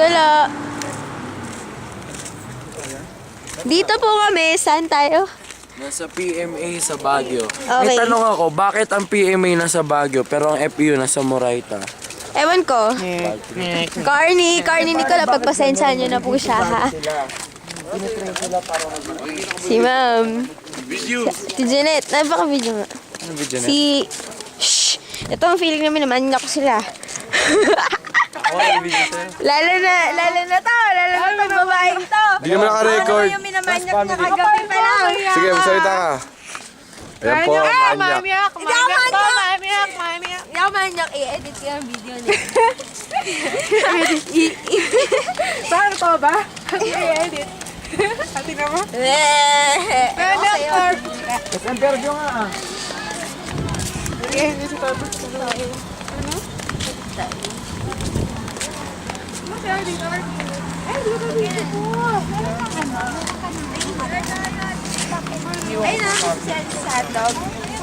Kala. Dito po kami. Saan tayo? Nasa PMA sa Baguio. Okay. May tanong ako, bakit ang PMA nasa Baguio pero ang FU nasa Moraita? Ewan ko. Carney Nicola, pagpasensyahan nyo na po siya, ha? Si Ma'am. Si Janet. Napaka-video nga. Ano video na? Si... Shh! Ito ang feeling namin naman niya ko sila. Lalo na to babaeng to. Hindi naman naka-record. Ano yung minamanyak na kagabi pa lang? Sige, magsalita ka. Ayan po, manyak. Yung manyak, i-edit ko yung video niya. Paano to ba? I-edit. Ati na mo? Mas interview nga ah. I-edit si Toto. Ano? Ay na, si Hotdog.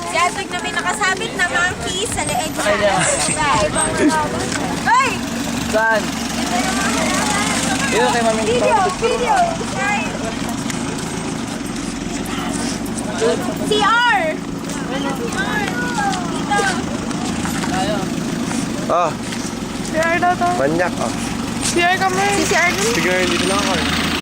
Si Hotdog na may nakasabit na monkey sa leeg niya. Ay! Saan? Dito kay Mami. Video! CR! Dito! Ah, CR daw to. manyak. Ah. CR kami. Si CR dun. Sige, dito lang ako.